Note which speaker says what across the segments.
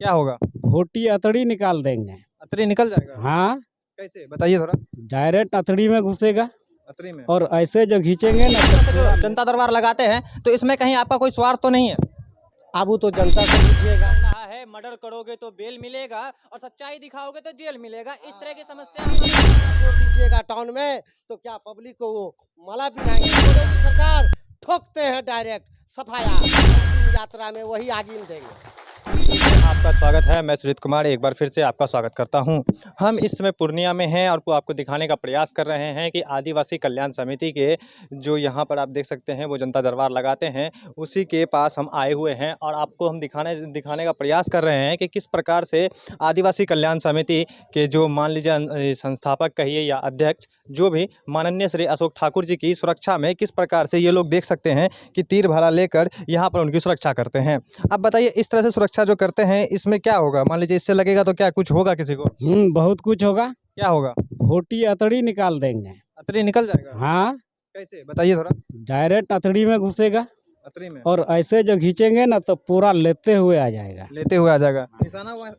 Speaker 1: क्या होगा?
Speaker 2: होटी अतड़ी निकाल देंगे।
Speaker 1: अतरी निकल जाएगा?
Speaker 2: हाँ,
Speaker 1: कैसे बताइए थोड़ा।
Speaker 2: डायरेक्ट अतड़ी में घुसेगा
Speaker 1: अतरी में
Speaker 2: और ऐसे जो खींचेंगे ना तो
Speaker 1: जो जनता दरबार लगाते हैं तो इसमें कहीं आपका कोई स्वार्थ तो नहीं है?
Speaker 3: अब वो तो जनता से पूछिएगा।
Speaker 1: रहा है मर्डर करोगे तो बेल मिलेगा और सच्चाई दिखाओगे तो जेल मिलेगा, इस तरह की समस्या
Speaker 3: बोल दीजिएगा टाउन में तो क्या पब्लिक को वो माला पिनाएंगे? मोदी सरकार ठोकते हैं डायरेक्ट सफाया यात्रा में वही आजीम देंगे।
Speaker 1: आपका स्वागत है। मैं सुजीत कुमार एक बार फिर से आपका स्वागत करता हूं। हम इस समय पूर्णिया में हैं और आपको दिखाने का प्रयास कर रहे हैं कि आदिवासी कल्याण समिति के जो यहां पर आप देख सकते हैं वो जनता दरबार लगाते हैं, उसी के पास हम आए हुए हैं और आपको हम दिखाने का प्रयास कर रहे हैं कि किस प्रकार से आदिवासी कल्याण समिति के जो मान लीजिए संस्थापक कहिए या अध्यक्ष जो भी माननीय श्री अशोक ठाकुर जी की सुरक्षा में किस प्रकार से ये लोग देख सकते हैं कि तीर भाला लेकर यहाँ पर उनकी सुरक्षा करते हैं। अब बताइए इस तरह से सुरक्षा जो करते हैं इसमें क्या होगा? मान लीजिए इससे लगेगा तो क्या कुछ होगा किसी को?
Speaker 2: बहुत कुछ होगा।
Speaker 1: क्या होगा?
Speaker 2: होटी अतड़ी निकाल देंगे।
Speaker 1: अतरी निकल जाएगा?
Speaker 2: हाँ,
Speaker 1: कैसे बताइए थोड़ा।
Speaker 2: डायरेक्ट अतड़ी में घुसेगा
Speaker 1: अतरी में
Speaker 2: और ऐसे जो खींचेंगे ना तो पूरा लेते हुए आ जाएगा।
Speaker 1: लेते हुए आ जाएगा।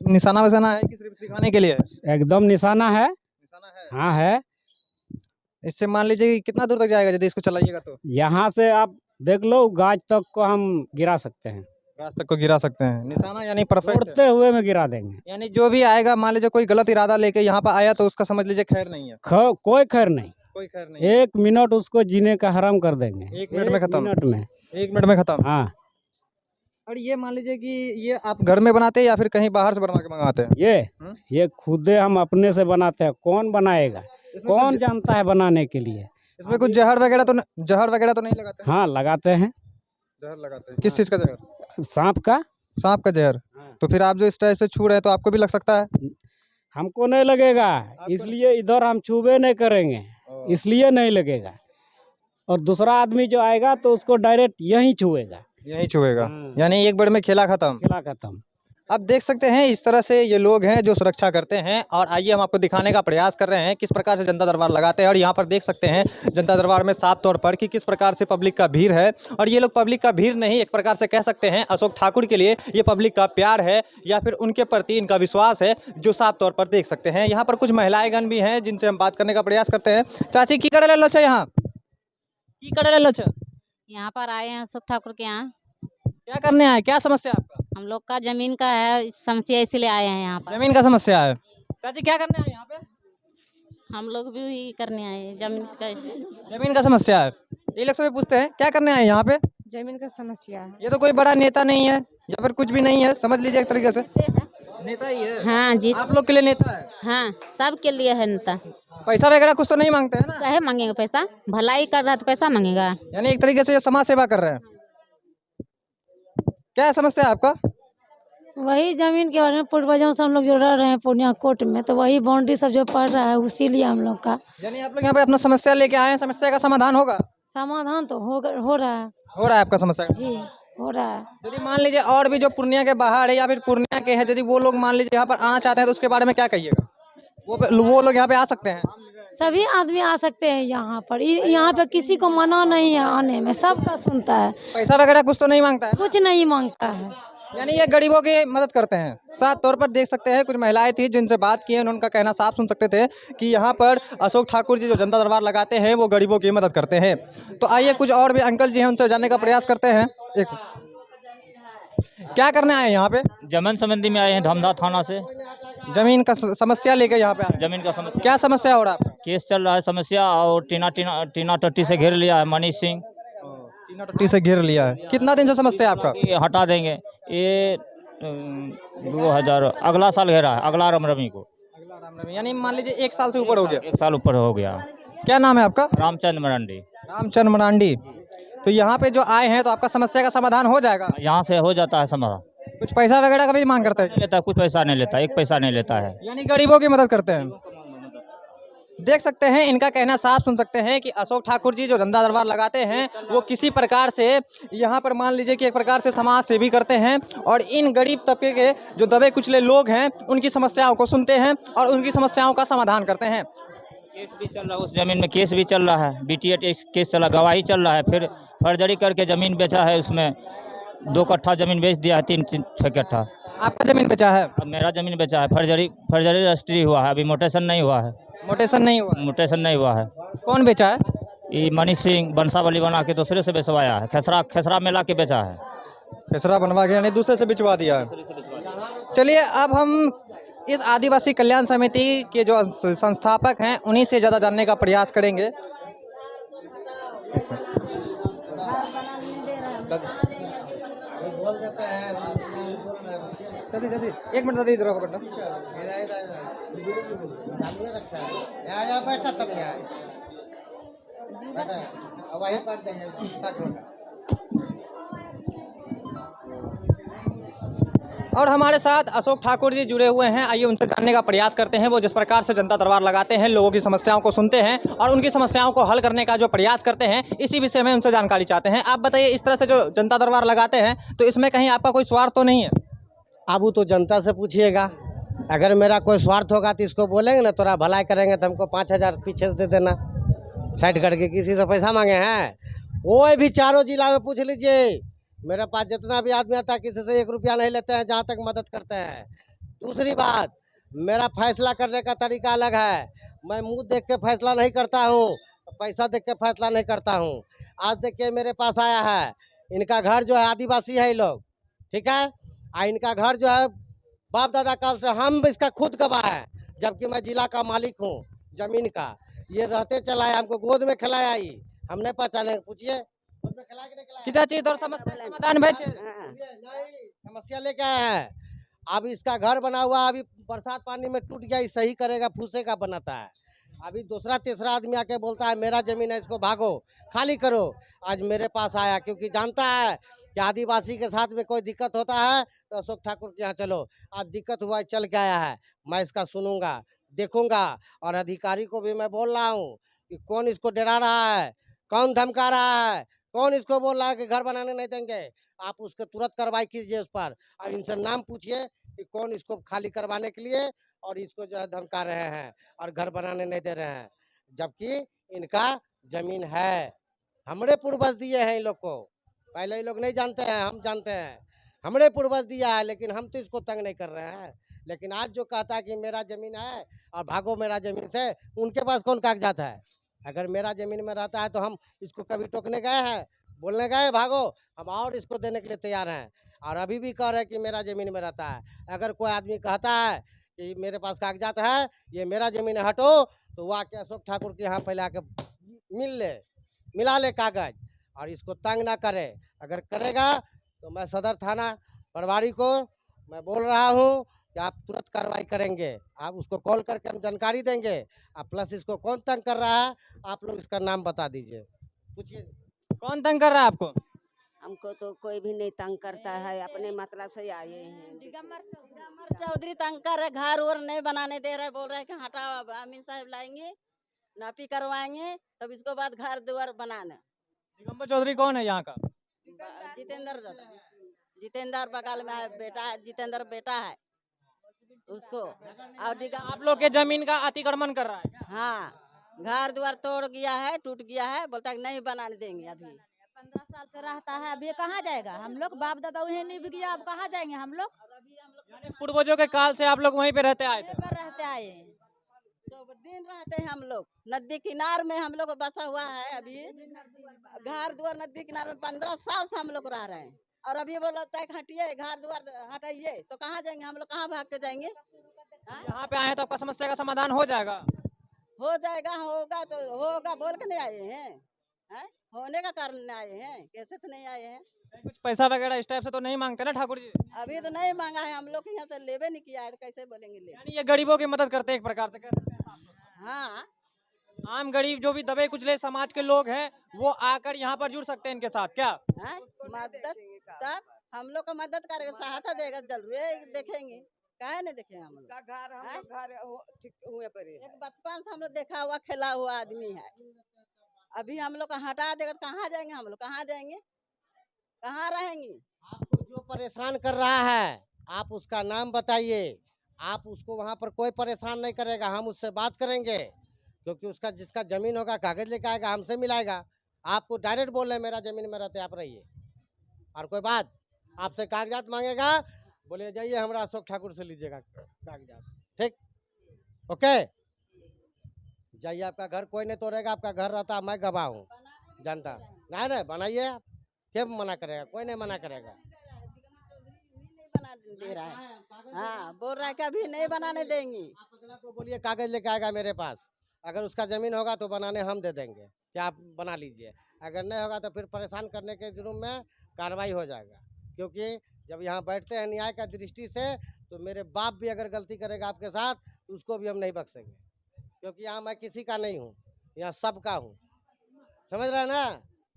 Speaker 1: निशाना वैसाना है कि सिर्फ दिखाने के लिए?
Speaker 2: एकदम निशाना है।
Speaker 1: निशाना है।
Speaker 2: हाँ है।
Speaker 1: इससे मान लीजिए कि कितना दूर तक जाएगा यदि इसको चलाइएगा तो?
Speaker 2: यहाँ से आप देख लो गाज तक को हम गिरा सकते हैं।
Speaker 1: राज तक को गिरा सकते हैं। निशाना यानी परफेक्ट
Speaker 2: उड़ते हुए में गिरा देंगे।
Speaker 1: यानी जो भी आएगा मान लीजिए कोई गलत इरादा लेके यहाँ पर आया तो उसका समझ लीजिए खैर नहीं है।
Speaker 2: कोई खैर नहीं।
Speaker 1: कोई खैर नहीं।
Speaker 2: 1 मिनट उसको जीने का हराम कर देंगे।
Speaker 1: 1 मिनट में खत्म?
Speaker 2: 1 मिनट में।
Speaker 1: 1 मिनट में खत्म?
Speaker 2: हाँ।
Speaker 1: और ये मान लीजिए कि ये आप घर में बनाते हैं या फिर कहीं बाहर से बनवा के मंगाते हैं?
Speaker 2: ये खुदे हम अपने से बनाते हैं। कौन बनाएगा? कौन जानता है बनाने के लिए?
Speaker 1: इसमें कुछ जहर वगैरह तो नहीं लगाते?
Speaker 2: हाँ लगाते हैं।
Speaker 1: जहर लगाते हैं? किस चीज़ का जहर?
Speaker 2: सांप का।
Speaker 1: सांप का जहर? तो फिर आप जो इस टाइप से छू रहे हैं तो आपको भी लग सकता है?
Speaker 2: हमको नहीं लगेगा, इसलिए इधर हम छुबे नहीं करेंगे, इसलिए नहीं लगेगा। और दूसरा आदमी जो आएगा तो उसको डायरेक्ट यहीं छुएगा।
Speaker 1: यहीं छुएगा? यानी एक बार में खेला खत्म?
Speaker 2: खेला खत्म।
Speaker 1: अब देख सकते हैं इस तरह से ये लोग हैं जो सुरक्षा करते हैं और आइए हम आपको दिखाने का प्रयास कर रहे हैं किस प्रकार से जनता दरबार लगाते हैं। और यहाँ पर देख सकते हैं जनता दरबार में साफ तौर पर कि किस प्रकार से पब्लिक का भीड़ है। और ये लोग पब्लिक का भीड़ नहीं, एक प्रकार से कह सकते हैं अशोक ठाकुर के लिए ये पब्लिक का प्यार है या फिर उनके प्रति इनका विश्वास है जो साफ तौर पर देख सकते हैं। यहाँ पर कुछ महिलाएंगण भी हैं जिनसे हम बात करने का प्रयास करते हैं। चाची की करे लो यहाँ की करे लो?
Speaker 4: यहाँ पर आए हैं अशोक ठाकुर के यहाँ।
Speaker 1: क्या करने आए? क्या समस्या आपका?
Speaker 4: हम लोग का जमीन का है समस्या, इसलिए आए हैं यहाँ पर।
Speaker 1: जमीन का समस्या है? चाची क्या करने आए यहाँ पे?
Speaker 4: हम लोग भी करने आए हैं
Speaker 1: जमीन का समस्या है। ये लोग सभी पूछते हैं क्या करने आए यहाँ पे?
Speaker 5: जमीन का समस्या है।
Speaker 1: ये तो कोई बड़ा नेता नहीं है या फिर कुछ भी नहीं है, समझ लीजिए एक तरीके से नेता ही है।
Speaker 4: हाँ जी,
Speaker 1: आप लोग के लिए नेता है?
Speaker 4: हाँ सब के लिए है नेता।
Speaker 1: पैसा वगैरह कुछ तो नहीं मांगते हैं ना?
Speaker 4: चाहे मांगेगा पैसा, भलाई कर रहा है तो पैसा मांगेगा।
Speaker 1: यानी एक तरीके से ये समाज सेवा कर रहे हैं। क्या समस्या है आपका?
Speaker 5: वही जमीन के बारे में पूर्वजों से हम लोग जो रह रहे हैं पूर्णिया कोर्ट में, तो वही बाउंड्री सब जो पड़ रहा है उसी लिए हम लोग का।
Speaker 1: यानी आप लोग यहाँ पे अपना समस्या लेके आए हैं, समस्या का समाधान होगा?
Speaker 5: समाधान तो हो रहा है।
Speaker 1: हो रहा है आपका समस्या?
Speaker 5: जी हो रहा है।
Speaker 1: यदि मान लीजिए और भी जो पूर्णिया के बाहर है या फिर पूर्णिया के हैं, यदि वो लोग मान लीजिए यहाँ पर आना चाहते हैं तो उसके बारे में क्या कहिएगा? वो लोग यहाँ पे आ सकते हैं?
Speaker 5: सभी आदमी आ सकते हैं यहाँ पर। यहाँ पे किसी को मना नहीं है आने में, सबका सुनता है।
Speaker 1: पैसा वगैरह कुछ तो नहीं मांगता है?
Speaker 5: कुछ नहीं मांगता है।
Speaker 1: यानी ये गरीबों की मदद करते हैं। साफ तौर पर देख सकते हैं कुछ महिलाएं थी जिनसे बात की है, उनका कहना साफ सुन सकते थे कि यहाँ पर अशोक ठाकुर जी जो जनता दरबार लगाते हैं वो गरीबों की मदद करते हैं। तो आइए कुछ और भी अंकल जी हैं उनसे जानने का प्रयास करते हैं। क्या करने आए यहाँ पे?
Speaker 6: जमीन संबंधी में आए हैं धमधा थाना से।
Speaker 1: जमीन का समस्या लेकर यहाँ पे आए?
Speaker 6: जमीन का समस्या।
Speaker 1: क्या समस्या हो रहा है?
Speaker 6: केस चल रहा है समस्या और टीना टट्टी से घेर लिया है मनीष सिंह।
Speaker 1: टीना टट्टी से घेर लिया है। कितना दिन से समस्या है आपका?
Speaker 6: ये हटा देंगे। ये 2000 अगला साल घेरा है, अगला रामनवमी को।
Speaker 1: यानी मान लीजिए 1 साल से ऊपर हो गया?
Speaker 6: 1 साल ऊपर हो गया।
Speaker 1: क्या नाम है आपका?
Speaker 6: रामचंद्र मरांडी।
Speaker 1: रामचंद्र मरांडी। तो यहाँ पे जो आए हैं तो आपका समस्या का समाधान हो जाएगा?
Speaker 6: यहाँ से हो जाता है समाधान।
Speaker 1: कुछ पैसा वगैरह का भी मांग करते हैं?
Speaker 6: लेता है, कुछ पैसा नहीं लेता, 1 पैसा नहीं लेता है।
Speaker 1: यानी गरीबों की मदद करते हैं। देख सकते हैं इनका कहना साफ सुन सकते हैं कि अशोक ठाकुर जी जो जनता दरबार लगाते हैं वो किसी प्रकार से यहाँ पर मान लीजिए कि एक प्रकार से समाज सेवी करते हैं और इन गरीब तबके के जो दबे कुचले लोग हैं उनकी समस्याओं को सुनते हैं और उनकी समस्याओं का समाधान करते हैं।
Speaker 6: केस भी चल रहा है, उस जमीन में केस भी चल रहा है, BTA केस चला, गवाही चल रहा है, फिर फर्जरी करके जमीन बेचा है, उसमें 2 कट्ठा जमीन बेच दिया है, 3-6 कट्ठा।
Speaker 1: आपका ज़मीन बेचा है?
Speaker 6: अब मेरा ज़मीन बेचा है, फर्जरी फर्जरी रजिस्ट्री हुआ है, अभी मोटेशन नहीं हुआ है।
Speaker 1: मोटेशन नहीं हुआ?
Speaker 6: मोटेशन नहीं हुआ है।
Speaker 1: कौन बेचा है?
Speaker 6: ये मनीष सिंह बंसावली बना के दूसरे से बेचवाया है, खेसरा खेसरा मेला के बेचा है।
Speaker 1: खसरा बनवा के यानी दूसरे से बिचवा दिया है। चलिए अब हम इस आदिवासी कल्याण समिति के जो संस्थापक हैं उन्हीं से ज़्यादा जानने का प्रयास करेंगे।
Speaker 3: बोल देते हैं
Speaker 1: एक मिनट दादी इधर आओ, पकड़ना।
Speaker 3: रखा है यहाँ बैठा तब यहाँ बैठा अब वही कर देंगे छोटा।
Speaker 1: और हमारे साथ अशोक ठाकुर जी जुड़े हुए हैं, आइए उनसे जानने का प्रयास करते हैं। वो जिस प्रकार से जनता दरबार लगाते हैं, लोगों की समस्याओं को सुनते हैं और उनकी समस्याओं को हल करने का जो प्रयास करते हैं, इसी विषय में उनसे जानकारी चाहते हैं। आप बताइए, इस तरह से जो जनता दरबार लगाते हैं तो इसमें कहीं आपका कोई स्वार्थ तो नहीं है?
Speaker 3: अब वो तो जनता से पूछिएगा। अगर मेरा कोई स्वार्थ होगा तो इसको बोलेंगे ना, तोरा भलाई करेंगे तो हमको 5,000 पीछे से दे देना, साइड करके। किसी से पैसा मांगे हैं? वो भी चारों जिला में पूछ लीजिए, मेरे पास जितना भी आदमी आता है किसी से 1 रुपया नहीं लेते हैं, जहाँ तक मदद करते हैं। दूसरी बात, मेरा फैसला करने का तरीका अलग है। मैं मुंह देख के फैसला नहीं करता हूँ, पैसा देख के फैसला नहीं करता हूँ। आज देखिए मेरे पास आया है, इनका घर जो है आदिवासी है ये लोग, ठीक है। इनका घर जो है बाप दादा काल से, हम इसका खुद गवाह है, जबकि मैं जिला का मालिक हूँ जमीन का। ये रहते चला है, हमको गोद में खिलाया ही, हम नहीं पहचाने। पूछिए गोद में खिलाया कि नहीं खिलाया?
Speaker 1: कितना चीज और समस्या समाधान भेज
Speaker 3: नहीं, समस्या लेके आए हैं। अब इसका घर बना हुआ, अभी बरसात पानी में टूट गया, सही करेगा, फूसे का बनाता है। अभी दूसरा तीसरा आदमी आके बोलता है मेरा जमीन है, इसको भागो खाली करो। आज मेरे पास आया क्योंकि जानता है कि आदिवासी के साथ में कोई दिक्कत होता है तो अशोक ठाकुर के यहाँ चलो। आज दिक्कत हुआ है, चल के आया है, मैं इसका सुनूंगा, देखूंगा। और अधिकारी को भी मैं बोल रहा हूँ कि कौन इसको डरा रहा है, कौन धमका रहा है, कौन इसको बोल रहा है कि घर बनाने नहीं देंगे। आप उसके तुरंत कार्रवाई कीजिए उस पर, और इनसे नाम पूछिए कि कौन इसको खाली करवाने के लिए और इसको जो है धमका रहे हैं और घर बनाने नहीं दे रहे हैं, जबकि इनका जमीन है। हमरे पूर्वज दिए हैं इन लोग को, पहले ये लोग नहीं जानते हैं, हम जानते हैं। हमरे पूर्वज दिया है, लेकिन हम तो इसको तंग नहीं कर रहे हैं। लेकिन आज जो कहता है कि मेरा जमीन है और भागो मेरा जमीन से, उनके पास कौन कागजात है? अगर मेरा जमीन में रहता है तो हम इसको कभी टोकने गए हैं, बोलने गए भागो? हम और इसको देने के लिए तैयार हैं, और अभी भी कह रहे हैं कि मेरा जमीन में रहता है। अगर कोई आदमी कहता है कि मेरे पास कागजात है, ये मेरा जमीन है, हटो, तो वह आके अशोक ठाकुर के यहाँ पहले आके मिला ले कागज, और इसको तंग ना करे। अगर करेगा तो मैं सदर थाना पटवारी को मैं बोल रहा हूँ कि आप तुरंत कार्रवाई करेंगे। आप उसको कॉल करके हम जानकारी देंगे, और प्लस इसको कौन तंग कर रहा है आप लोग इसका नाम बता दीजिए, पूछिए।
Speaker 1: कौन तंग कर रहा है आपको?
Speaker 7: हमको तो कोई भी नहीं तंग करता है, अपने मतलब से आए हैं।
Speaker 4: दिगंबर चौधरी तंग कर रहे, घर और नहीं बनाने दे रहे, बोल रहे कि हटाओ, अब अमीन साहब लाएंगे, नापी करवाएंगे, तब इसको बाद घर द्वार बनाना।
Speaker 1: दिगंबर चौधरी कौन है यहाँ का?
Speaker 4: जितेंद्र बगल में है, बेटा है, जितेंद्र बेटा है उसको। और
Speaker 1: आप लोग के जमीन का अतिक्रमण कर रहा है क्या?
Speaker 4: हाँ, घर द्वार तोड़ गया है, टूट गया है, बोलता है नहीं बनाने देंगे। अभी
Speaker 8: 15 साल से रहता है, अभी कहाँ जाएगा? हम लोग बाप दादा वहीं नहीं गया, अब कहाँ जाएंगे हम लोग?
Speaker 1: पूर्वजों के काल से आप लोग वहीं पे रहते आए थे?
Speaker 8: पर रहते आए हैं।
Speaker 4: सब दिन रहते हैं हम लोग, नदी किनार में हम लोग बसा हुआ है। अभी घर द्वार नदी किनारे में 15 साल से हम लोग रह रहे हैं, और अभी बोलता है हटिए, घर द्वार हटाइए, तो कहाँ जाएंगे हम लोग? कहाँ भाग के जाएंगे?
Speaker 1: यहाँ पे आए तो आपका समस्या का समाधान हो जाएगा?
Speaker 4: हो जाएगा, होगा तो होगा, बोल के नहीं आए हैं, होने का कारण आए हैं, कैसे तो नहीं आए हैं।
Speaker 1: कुछ पैसा वगैरह इस टाइप से तो नहीं मांगते ना ठाकुर जी?
Speaker 4: अभी तो नहीं मांगा है, हम लोग यहाँ से लेवे नहीं किया है, तो कैसे बोलेंगे ले?
Speaker 1: यानी ये गरीबों की मदद करते हैं एक प्रकार से, कह सकते हैं आप लोग।
Speaker 4: हाँ,
Speaker 1: आम गरीब जो भी दबे कुचले समाज के लोग हैं वो आकर यहाँ पर जुड़ सकते हैं इनके साथ क्या?
Speaker 4: मदद, तब हम लोग को मदद करेगा, सहायता देगा, जरूर देखेंगे, काहे नहीं देखेंगे हम लोग। एक बचपन से हम लोग देखा हुआ खेला हुआ आदमी है, अभी हम लोग को हटा देगा तो कहाँ जाएंगे हम लोग? कहाँ जाएंगे, कहाँ रहेंगे?
Speaker 3: आपको जो परेशान कर रहा है आप उसका नाम बताइए, आप उसको वहाँ पर कोई परेशान नहीं करेगा, हम उससे बात करेंगे, क्योंकि उसका जिसका जमीन होगा कागज लेके आएगा, हमसे मिलाएगा। आपको डायरेक्ट बोल रहे मेरा जमीन में रहते आप रहिए, और कोई बात आपसे कागजात मांगेगा बोलिए जाइए हमरा अशोक ठाकुर से लीजिएगा कागजात, ठीक, ओके। जाइए, आपका घर कोई नहीं तोड़ेगा, आपका घर रहता मैं गवाह हूँ, जानता नहीं ना, बनाइए आप, क्या मना करेगा, कोई नहीं मना करेगा।
Speaker 4: नहीं बना दे रहा है, हाँ बोल रहा है कि अभी नहीं बनाने देंगी।
Speaker 3: आप अगला को बोलिए कागज लेके आएगा मेरे पास, अगर उसका जमीन होगा तो बनाने हम दे देंगे, क्या आप बना लीजिए, अगर नहीं होगा तो फिर परेशान करने के जुर्म में कार्रवाई हो जाएगा। क्योंकि जब यहाँ बैठते हैं न्याय का दृष्टि से, तो मेरे बाप भी अगर गलती करेगा आपके साथ तो उसको भी हम नहीं बख्शेंगे, क्योंकि यहाँ मैं किसी का नहीं हूँ, यहाँ सबका हूँ, समझ रहे हैं ना।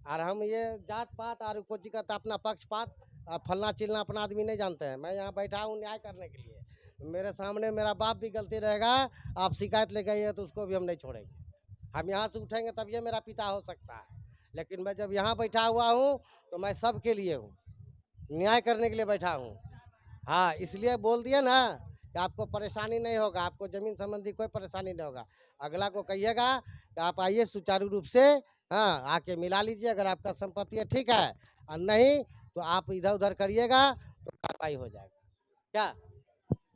Speaker 3: और हम ये जात पात और कोची का अपना पक्षपात फलना चिलना अपना आदमी नहीं जानते हैं। मैं यहाँ बैठा हूँ न्याय करने के लिए, मेरे सामने मेरा बाप भी गलती रहेगा, आप शिकायत लेके आइए तो उसको भी हम नहीं छोड़ेंगे। हम यहाँ से उठेंगे तब ये मेरा पिता हो सकता है, लेकिन मैं जब यहाँ बैठा हुआ हूँ तो मैं सबके लिए हूँ, न्याय करने के लिए बैठा हूँ। हाँ, इसलिए बोल दिए ना कि आपको परेशानी नहीं होगा, आपको ज़मीन संबंधी कोई परेशानी नहीं होगा। अगला को कहिएगा कि आप आइए सुचारू रूप से, हाँ आके मिला लीजिए, अगर आपका संपत्ति है ठीक है, और नहीं तो आप इधर उधर करिएगा तो कार्रवाई हो जाएगा। क्या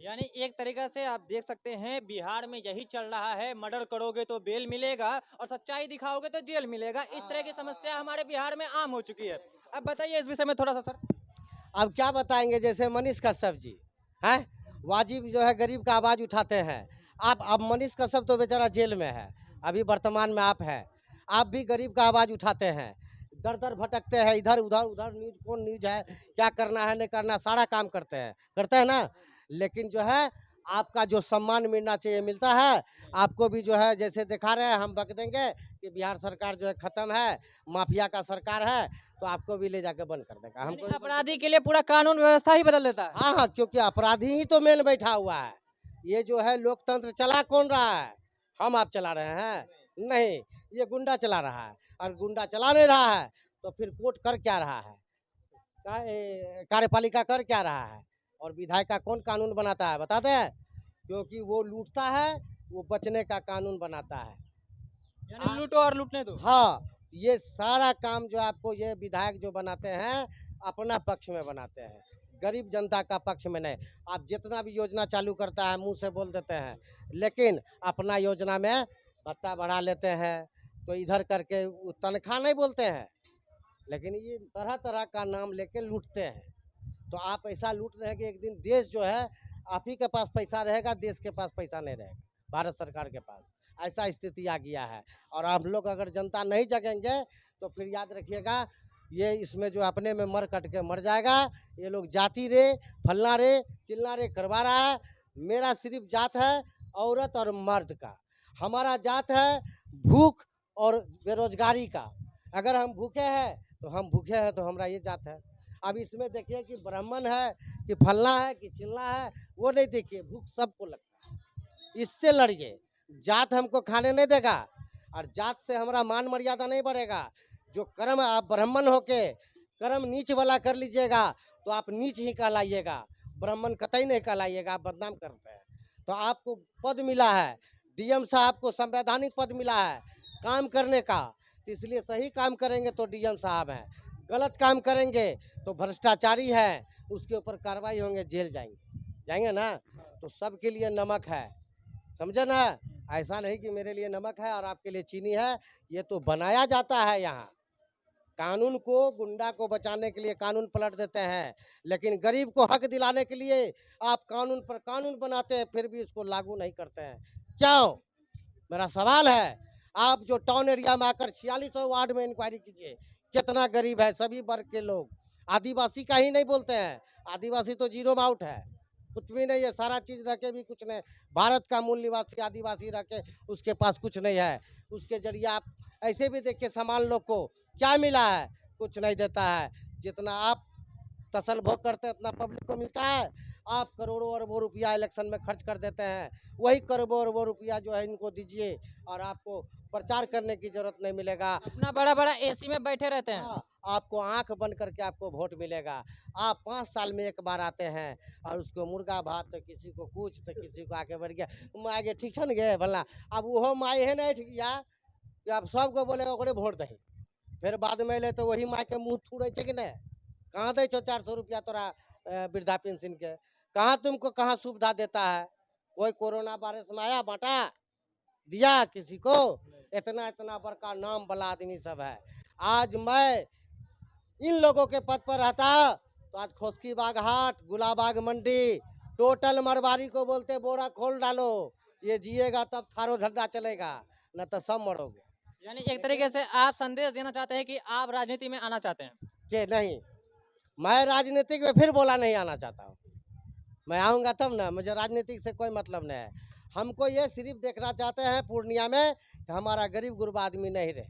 Speaker 1: यानी एक तरीका से आप देख सकते हैं बिहार में यही चल रहा है, मर्डर करोगे तो बेल मिलेगा और सच्चाई दिखाओगे तो जेल मिलेगा। इस तरह की समस्या हमारे बिहार में आम हो चुकी है। अब बताइए इस विषय में थोड़ा सा सर।
Speaker 3: अब क्या बताएंगे, जैसे मनीष कश्यप जी हैं, वाजिब जो है गरीब का आवाज़ उठाते हैं। आप अब मनीष कश्यप तो बेचारा जेल में है, अभी वर्तमान में आप हैं, आप भी गरीब का आवाज़ उठाते हैं, दर दर भटकते हैं, इधर उधर उधर न्यूज कौन न्यूज है, क्या करना है नहीं करना, सारा काम करते हैं ना। लेकिन जो है आपका जो सम्मान मिलना चाहिए मिलता है। आपको भी जो है जैसे दिखा रहे हैं, हम बक देंगे कि बिहार सरकार जो है खत्म है, माफिया का सरकार है, तो आपको भी ले जाके बंद कर देगा। हमको
Speaker 1: यानी अपराधी के लिए पूरा कानून व्यवस्था ही बदल देता है।
Speaker 3: हाँ हाँ, क्योंकि अपराधी ही तो मेन बैठा हुआ है। ये जो है लोकतंत्र चला कौन रहा है, हम आप चला रहे हैं? नहीं, ये गुंडा चला रहा है, और गुंडा चला नहीं रहा है तो फिर कोर्ट कर क्या रहा है, कार्यपालिका कर क्या रहा है, और विधायक का कौन कानून बनाता है बताते हैं? क्योंकि वो लूटता है, वो बचने का कानून बनाता है।
Speaker 1: यानी लूटो और लूटने दो।
Speaker 3: हाँ, ये सारा काम जो आपको ये विधायक जो बनाते हैं अपना पक्ष में बनाते हैं, गरीब जनता का पक्ष में नहीं। आप जितना भी योजना चालू करता है मुंह से बोल देते हैं, लेकिन अपना योजना में भत्ता बढ़ा लेते हैं, तो इधर करके तनख्वाह नहीं बोलते हैं, लेकिन ये तरह तरह का नाम लेके लूटते हैं। तो आप ऐसा लूट रहे हैं कि एक दिन देश जो है आप ही के पास पैसा रहेगा, देश के पास पैसा नहीं रहेगा, भारत सरकार के पास। ऐसा स्थिति आ गया है, और आप लोग अगर जनता नहीं जगेंगे तो फिर याद रखिएगा ये इसमें जो अपने में मर कट के मर जाएगा। ये लोग जाति रे फलना रे चिलना रे करवा रहा है। मेरा सिर्फ जात है औरत और मर्द का, हमारा जात है भूख और बेरोजगारी का। अगर हम भूखे हैं तो हम भूखे हैं तो हमारा ये जात है। अब इसमें देखिए कि ब्राह्मण है कि फलना है कि चिलना है, वो नहीं देखिए, भूख सबको लगता है। इससे लड़िए, जात हमको खाने नहीं देगा, और जात से हमारा मान मर्यादा नहीं बढ़ेगा। जो कर्म आप ब्राह्मण होके कर्म नीच वाला कर लीजिएगा तो आप नीच ही कहलाइएगा, ब्राह्मण कतई नहीं कहलाइएगा, आप बदनाम करते हैं। तो आपको पद मिला है, डीएम साहब को संवैधानिक पद मिला है काम करने का, तो इसलिए सही काम करेंगे तो डीएम साहब हैं, गलत काम करेंगे तो भ्रष्टाचारी है, उसके ऊपर कार्रवाई होंगे, जेल जाएंगे ना। तो सबके लिए नमक है, समझे ना। ऐसा नहीं कि मेरे लिए नमक है और आपके लिए चीनी है, ये तो बनाया जाता है यहाँ। कानून को गुंडा को बचाने के लिए कानून पलट देते हैं, लेकिन गरीब को हक दिलाने के लिए आप कानून पर कानून बनाते हैं, फिर भी इसको लागू नहीं करते हैं। क्यों? मेरा सवाल है। आप जो टाउन एरिया में आकर 4600 वार्ड में इंक्वायरी कीजिए, कितना गरीब है, सभी वर्ग के लोग। आदिवासी का ही नहीं बोलते हैं, आदिवासी तो जीरो में आउट है, कुछ भी नहीं है, सारा चीज रह के भी कुछ नहीं। भारत का मूल निवासी आदिवासी रह के उसके पास कुछ नहीं है। उसके जरिए आप ऐसे भी देख के सामान लोग को क्या मिला है, कुछ नहीं देता है। जितना आप तसल भोग करते हैं उतना पब्लिक को मिलता है। आप करोड़ों अरबों रुपया इलेक्शन में खर्च कर देते हैं, वही करोड़ों अरबों रुपया जो है इनको दीजिए, और आपको प्रचार करने की जरूरत नहीं मिलेगा।
Speaker 1: अपना बड़ा बड़ा एसी में बैठे रहते हैं।
Speaker 3: हाँ, आपको आंख बंद करके आपको वोट मिलेगा। आप 5 साल में एक बार आते हैं, और उसको मुर्गा भात तो किसी को कुछ तो किसी को आके बढ़ गया माँ गे ठीक छन गे भला। अब वो माई है नहीं ठीक या कि आप सबको बोले ओकरे वोट दही, फिर बाद में ले तो वही माई के मुँह थूड़े कि नहीं, कहाँ दे 400 रुपया तोरा वृद्धा पेंशन के, कहाँ तुमको कहाँ सुविधा देता है? कोई कोरोना वायरस में आया बांटा दिया किसी को? इतना इतना बड़का नाम वाला आदमी सब है। आज मैं इन लोगों के पद पर रहता तो आज खोसकी बाग हाट, गुलाबाग मंडी, टोटल मरवारी को बोलते बोरा खोल डालो, ये जिएगा तब थारो धंधा चलेगा, न तो सब मरोगे।
Speaker 1: यानी एक तरीके से आप संदेश देना चाहते हैं कि आप राजनीति में आना चाहते हैं?
Speaker 3: कि नहीं, मैं राजनीतिक में फिर बोला नहीं आना चाहता हूँ। मैं आऊँगा तब ना, मुझे राजनीतिक से कोई मतलब नहीं है। हमको ये सिर्फ देखना चाहते हैं पूर्णिया में कि हमारा गरीब गुरबा आदमी नहीं रहे।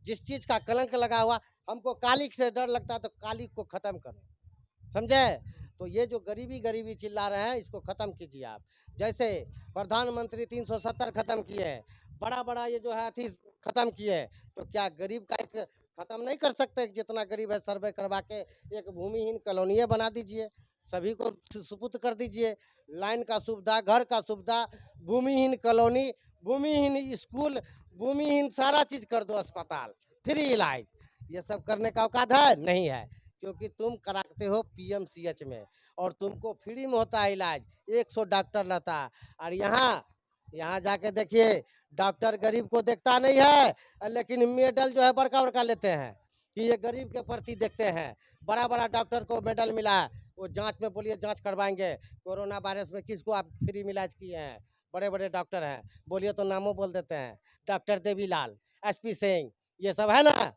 Speaker 3: जिस चीज़ का कलंक लगा हुआ, हमको काली से डर लगता है तो काली को ख़त्म करो, समझे? तो ये जो गरीबी गरीबी चिल्ला रहे हैं इसको ख़त्म कीजिए आप। जैसे प्रधानमंत्री 370 ख़त्म किए, बड़ा बड़ा ये जो है अथी ख़त्म किए, तो क्या गरीब का एक ख़त्म नहीं कर सकते? जितना गरीब है सर्वे करवा के एक भूमिहीन कॉलोनी बना दीजिए, सभी को सुपुर्द कर दीजिए, लाइन का सुविधा, घर का सुविधा, भूमिहीन कॉलोनी, भूमिहीन स्कूल, भूमिहीन सारा चीज़ कर दो, अस्पताल, फ्री इलाज। ये सब करने का औकात है? नहीं है, क्योंकि तुम कराते हो पीएमसीएच में और तुमको फ्री में होता है इलाज, 100 डॉक्टर रहता है। और यहाँ जाके देखिए, डॉक्टर गरीब को देखता नहीं है, लेकिन मेडल जो है बड़का बड़का लेते हैं कि ये गरीब के प्रति देखते हैं। बड़ा बड़ा डॉक्टर को मेडल मिला, वो जांच में बोलिए जांच करवाएंगे। कोरोना वायरस में किसको आप फ्री में इलाज किए हैं? बड़े बड़े डॉक्टर हैं, बोलिए तो नामों बोल देते हैं, डॉक्टर देवीलाल, एसपी सिंह, ये सब है ना,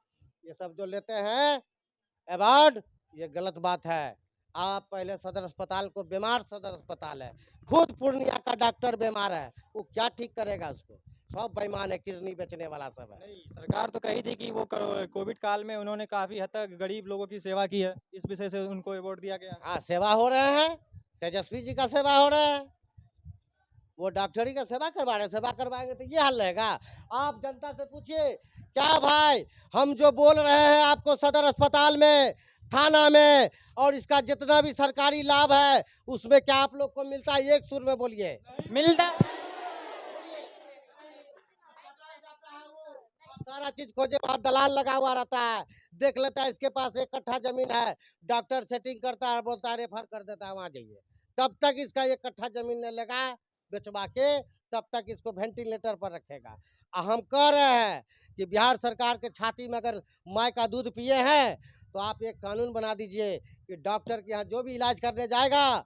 Speaker 3: ये सब जो लेते हैं अवार्ड, ये गलत बात है। आप पहले सदर अस्पताल को, बीमार सदर अस्पताल है, खुद पूर्णिया का डॉक्टर बीमार है, वो क्या ठीक करेगा उसको? सब बेईमान है, किडनी बेचने वाला सब है।
Speaker 1: नहीं, सरकार तो कही थी कि वो कोविड काल में उन्होंने काफ़ी हद तक गरीब लोगों की सेवा की है, इस विषय से उनको अवार्ड दिया गया।
Speaker 3: हाँ, सेवा हो रहे हैं, तेजस्वी जी का सेवा हो रहा है, वो डॉक्टरी का सेवा करवा रहे हैं, सेवा करवाएंगे तो ये हाल रहेगा। आप जनता से पूछिए, क्या भाई हम जो बोल रहे हैं आपको सदर अस्पताल में, थाना में, और इसका जितना भी सरकारी लाभ है उसमें क्या आप लोग को मिलता है? एक सुर में बोलिए।
Speaker 1: मिलता
Speaker 3: सारा चीज खोजे, वहाँ दलाल लगा हुआ रहता है, देख लेता है इसके पास 1 कट्ठा जमीन है, डॉक्टर सेटिंग करता है, बोलता है रेफर कर देता है वहाँ जाइए। तब तक इसका 1 कट्ठा जमीन न लगा बेचवा के, तब तक इसको वेंटिलेटर पर रखेगा। हम कह रहे हैं कि बिहार सरकार के छाती में अगर माय का दूध पिए हैं तो आप एक कानून बना दीजिए कि डॉक्टर के यहाँ जो भी इलाज करने जाएगा,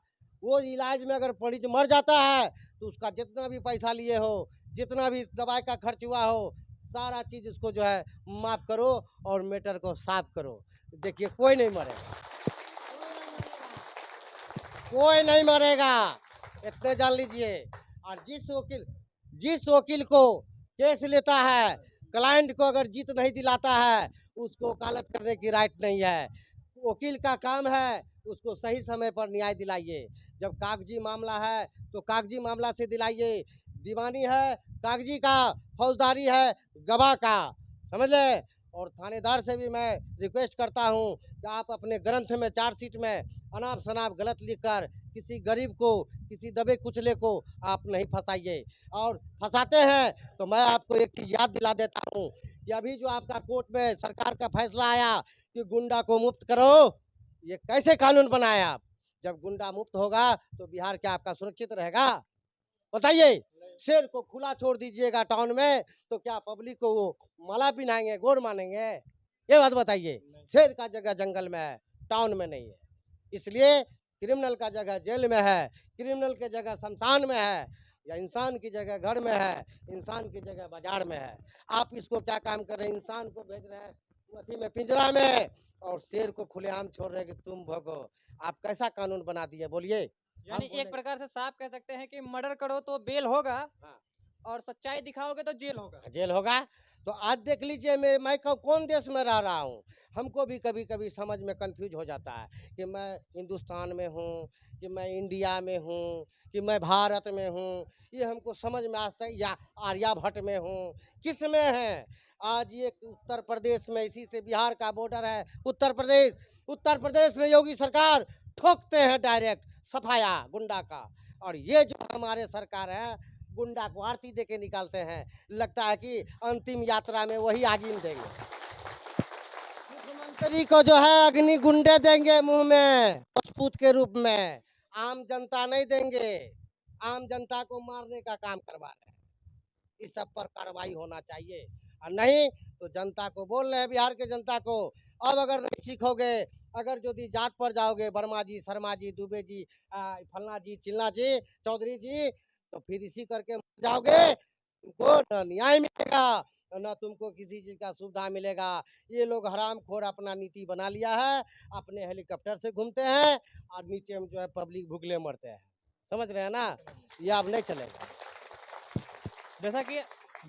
Speaker 3: वो इलाज में अगर मरीज मर जाता है तो उसका जितना भी पैसा लिए हो, जितना भी दवाई का खर्च हुआ हो, सारा चीज़ उसको जो है माफ़ करो और मैटर को साफ करो। देखिए कोई नहीं मरेगा, कोई नहीं मरेगा, इतने जान लीजिए। और जिस वकील को केस लेता है, क्लाइंट को अगर जीत नहीं दिलाता है, उसको वकालत करने की राइट नहीं है। वकील का काम है उसको सही समय पर न्याय दिलाइए। जब कागजी मामला है तो कागजी मामला से दिलाइए, दीवानी है कागजी का, फौजदारी है गवाह का, समझ ले। और थानेदार से भी मैं रिक्वेस्ट करता हूँ कि आप अपने ग्रंथ में, चार्जशीट में अनाप शनाप गलत लिखकर किसी गरीब को, किसी दबे कुचले को आप नहीं फंसाइए। और फंसाते हैं तो मैं आपको एक चीज़ याद दिला देता हूँ कि अभी जो आपका कोर्ट में सरकार का फैसला आया कि गुंडा को मुक्त करो, ये कैसे कानून बनाया आप? जब गुंडा मुक्त होगा तो बिहार क्या आपका सुरक्षित रहेगा? बताइए। शेर को खुला छोड़ दीजिएगा टाउन में तो क्या पब्लिक को वो माला पहनाएंगे, गोर मानेंगे? ये बात बताइए। शेर का जगह जंगल में है, टाउन में नहीं है। इसलिए क्रिमिनल का जगह जेल में है, क्रिमिनल की जगह शमशान में है, या इंसान की जगह घर में है, इंसान की जगह बाजार में है। आप इसको क्या काम कर रहे हैं? इंसान को भेज रहे हैं अथी में, पिंजरा में, और शेर को खुलेआम छोड़ रहे हैं कि तुम भोगो। आप कैसा कानून बना दिए बोलिए?
Speaker 1: यानी एक प्रकार से साफ कह सकते हैं कि मर्डर करो तो बेल होगा,
Speaker 3: हाँ।
Speaker 1: और सच्चाई दिखाओगे तो जेल होगा।
Speaker 3: जेल होगा। तो आज देख लीजिए, मैं कौन देश में रह रहा हूँ, हमको भी कभी कभी समझ में कंफ्यूज हो जाता है कि मैं हिंदुस्तान में हूँ, कि मैं इंडिया में हूँ, कि मैं भारत में हूँ। ये हमको समझ में आता है, या आर्याभट्ट में हूँ, किस में है? आज ये उत्तर प्रदेश में, इसी से बिहार का बॉर्डर है उत्तर प्रदेश में योगी सरकार ठोकते हैं डायरेक्ट सफाया गुंडा का। और ये जो हमारे सरकार है, गुंडा को आरती दे के निकालते हैं, लगता है कि अंतिम यात्रा में वही आगीन देंगे। मंत्री को जो है अग्नि गुंडे देंगे मुंह में राजपूत के रूप में, आम जनता नहीं देंगे। आम जनता को मारने का काम करवा रहे हैं। इस सब पर कार्रवाई होना चाहिए, और नहीं तो जनता को बोल रहे हैं, बिहार के जनता को, अब अगर नहीं सीखोगे, अगर यदि जात पर जाओगे, वर्मा जी, शर्मा जी, दुबे जी, फलना जी, चिल्ला जी, चौधरी जी, तो फिर इसी करके मर जाओगे। तुमको न न्याय मिलेगा, न तुमको किसी चीज का सुविधा मिलेगा। ये लोग हरामखोर अपना नीति बना लिया है, अपने हेलीकॉप्टर से घूमते हैं और नीचे में जो है पब्लिक भूखले मरते हैं। समझ रहे हैं ना, ये अब नहीं चलेगा।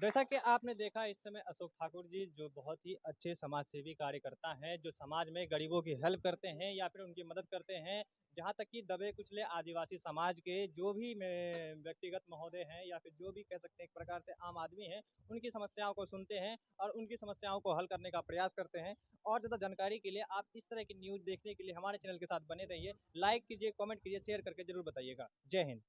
Speaker 1: जैसा कि आपने देखा, इस समय अशोक ठाकुर जी जो बहुत ही अच्छे समाज सेवी कार्यकर्ता हैं, जो समाज में गरीबों की हेल्प करते हैं या फिर उनकी मदद करते हैं, जहां तक कि दबे कुचले आदिवासी समाज के जो भी व्यक्तिगत महोदय हैं या फिर जो भी कह सकते हैं एक प्रकार से आम आदमी हैं, उनकी समस्याओं को सुनते हैं और उनकी समस्याओं को हल करने का प्रयास करते हैं। और ज़्यादा जानकारी के लिए आप इस तरह की न्यूज़ देखने के लिए हमारे चैनल के साथ बने रहिए। लाइक कीजिए, कमेंट कीजिए, शेयर करके जरूर बताइएगा। जय हिंद।